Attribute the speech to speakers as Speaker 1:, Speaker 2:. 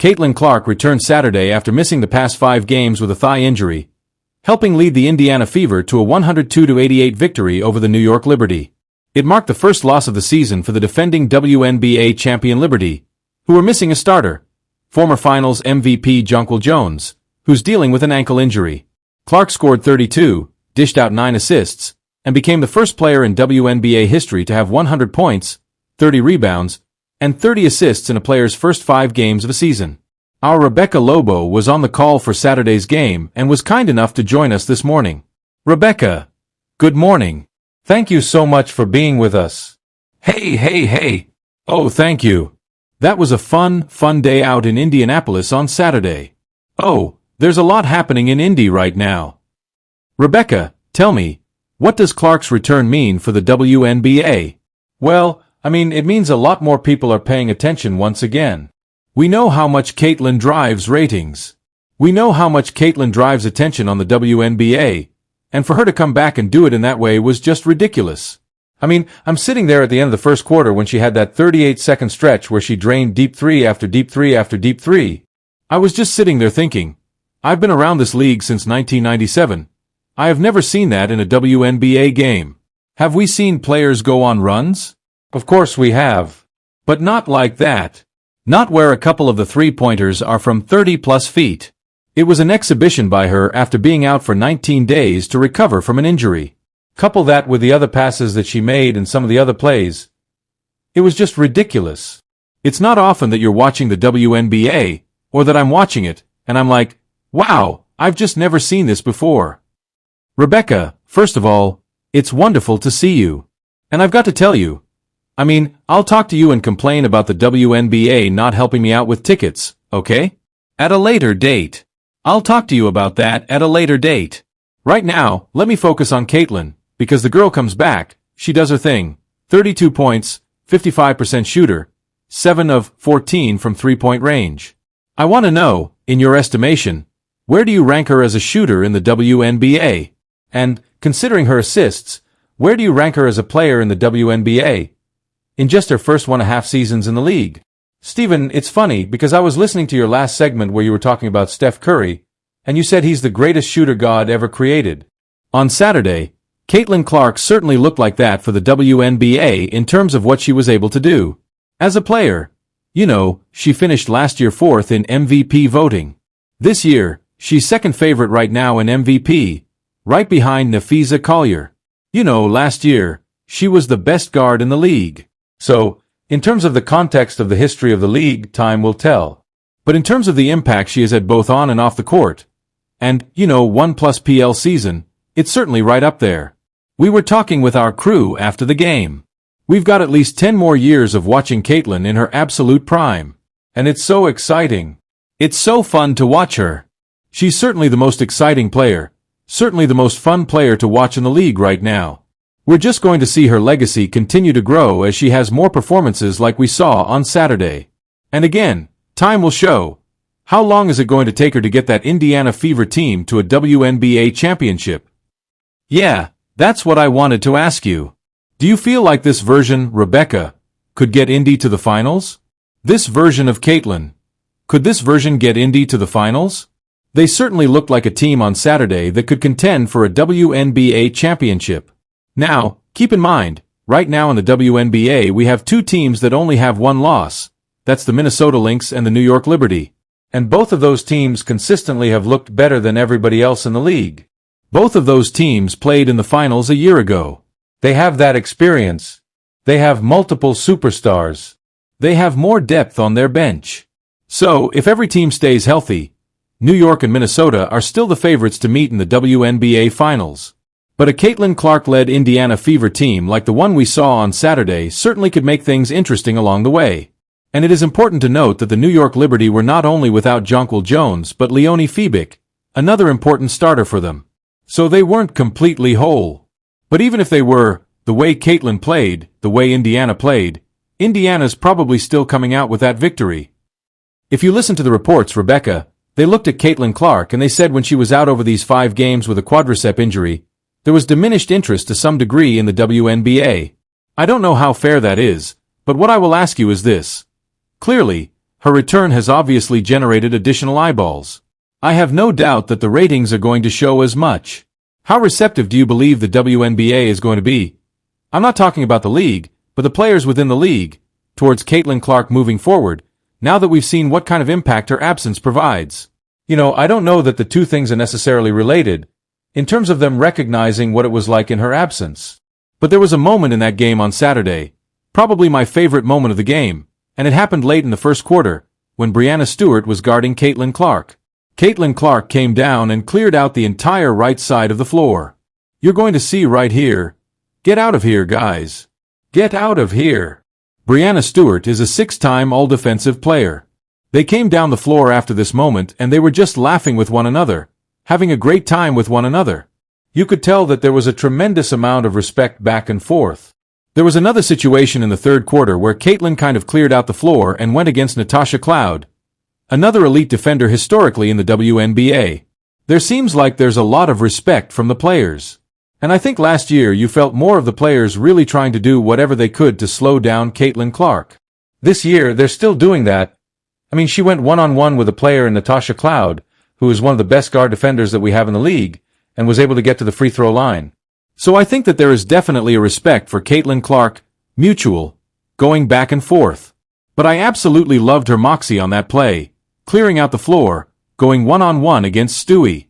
Speaker 1: Caitlin Clark returned Saturday after missing the past 5 games with a thigh injury, helping lead the Indiana Fever to a 102-88 victory over the New York Liberty. It marked the first loss of the season for the defending WNBA champion Liberty, who were missing a starter, former Finals MVP Jonquel Jones, who's dealing with an ankle injury. Clark scored 32, dished out 9 assists, and became the first player in WNBA history to have 100 points, 30 rebounds, and 30 assists in a player's first 5 games of a season. Our Rebecca Lobo was on the call for Saturday's game and was kind enough to join us this morning. Rebecca, good morning. Thank you so much for being with us. Hey. Oh, thank you. That was a fun day out in Indianapolis on Saturday. Oh, there's a lot happening in Indy right now. Rebecca, tell me, what does Clark's return mean for the WNBA? Well, it means a lot more people are paying attention once again. We know how much Caitlin drives ratings. We know how much Caitlin drives attention on the WNBA, and for her to come back and do it in that way was just ridiculous. I'm sitting there at the end of the first quarter when she had that 38-second stretch where she drained deep three after deep three after deep three. I was just sitting there thinking, I've been around this league since 1997. I have never seen that in a WNBA game. Have we seen players go on runs? Of course we have. But not like that. Not where a couple of the three-pointers are from 30-plus feet. It was an exhibition by her after being out for 19 days to recover from an injury. Couple that with the other passes that she made and some of the other plays. It was just ridiculous. It's not often that you're watching the WNBA, or that I'm watching it, and I'm like, wow, I've just never seen this before. Rebecca, first of all, it's wonderful to see you. And I've got to tell you, I'll talk to you and complain about the WNBA not helping me out with tickets, okay? At a later date. I'll talk to you about that at a later date. Right now, let me focus on Caitlin, because the girl comes back, she does her thing. 32 points, 55% shooter, 7 of 14 from three-point range. I want to know, in your estimation, where do you rank her as a shooter in the WNBA? And, considering her assists, where do you rank her as a player in the WNBA? In just her first 1.5 seasons in the league. Stephen, it's funny because I was listening to your last segment where you were talking about Steph Curry, and you said he's the greatest shooter God ever created. On Saturday, Caitlin Clark certainly looked like that for the WNBA in terms of what she was able to do. As a player, she finished last year 4th in MVP voting. This year, she's second favorite right now in MVP, right behind Nafisa Collier. Last year, she was the best guard in the league. So, in terms of the context of the history of the league, time will tell. But in terms of the impact she has had both on and off the court, and, 1+ PL season, it's certainly right up there. We were talking with our crew after the game. We've got at least 10 more years of watching Caitlin in her absolute prime. And it's so exciting. It's so fun to watch her. She's certainly the most exciting player, certainly the most fun player to watch in the league right now. We're just going to see her legacy continue to grow as she has more performances like we saw on Saturday. And again, time will show. How long is it going to take her to get that Indiana Fever team to a WNBA championship? Yeah, that's what I wanted to ask you. Do you feel like this version, Rebecca, could get Indy to the finals? This version of Caitlin. Could this version get Indy to the finals? They certainly looked like a team on Saturday that could contend for a WNBA championship. Now, keep in mind, right now in the WNBA we have 2 teams that only have 1 loss. That's the Minnesota Lynx and the New York Liberty. And both of those teams consistently have looked better than everybody else in the league. Both of those teams played in the finals a year ago. They have that experience. They have multiple superstars. They have more depth on their bench. So, if every team stays healthy, New York and Minnesota are still the favorites to meet in the WNBA Finals. But a Caitlin Clark-led Indiana Fever team like the one we saw on Saturday certainly could make things interesting along the way. And it is important to note that the New York Liberty were not only without Jonquel Jones but Leonie Febick, another important starter for them. So they weren't completely whole. But even if they were, the way Caitlin played, the way Indiana played, Indiana's probably still coming out with that victory. If you listen to the reports, Rebecca, they looked at Caitlin Clark and they said when she was out over these 5 games with a quadricep injury, there was diminished interest to some degree in the WNBA. I don't know how fair that is, but what I will ask you is this. Clearly, Her return has obviously generated additional eyeballs. I have no doubt that the ratings are going to show as much. How receptive do you believe the WNBA is going to be? I'm not talking about the league, but the players within the league, towards Caitlin Clark moving forward, now that we've seen what kind of impact her absence provides. I don't know that the two things are necessarily related, in terms of them recognizing what it was like in her absence. But there was a moment in that game on Saturday, probably my favorite moment of the game, and it happened late in the first quarter, when Breanna Stewart was guarding Caitlin Clark. Caitlin Clark came down and cleared out the entire right side of the floor. You're going to see right here. Get out of here, guys. Get out of here. Breanna Stewart is a 6-time All-Defensive player. They came down the floor after this moment and they were just laughing with one another, having a great time with one another. You could tell that there was a tremendous amount of respect back and forth. There was another situation in the third quarter where Caitlin kind of cleared out the floor and went against Natasha Cloud, another elite defender historically in the WNBA. There seems like there's a lot of respect from the players. And I think last year you felt more of the players really trying to do whatever they could to slow down Caitlin Clark. This year, they're still doing that. I mean, she went one-on-one with a player in Natasha Cloud, who is one of the best guard defenders that we have in the league, and was able to get to the free throw line. So I think that there is definitely a respect for Caitlin Clark, mutual, going back and forth. But I absolutely loved her moxie on that play, clearing out the floor, going one-on-one against Stewie.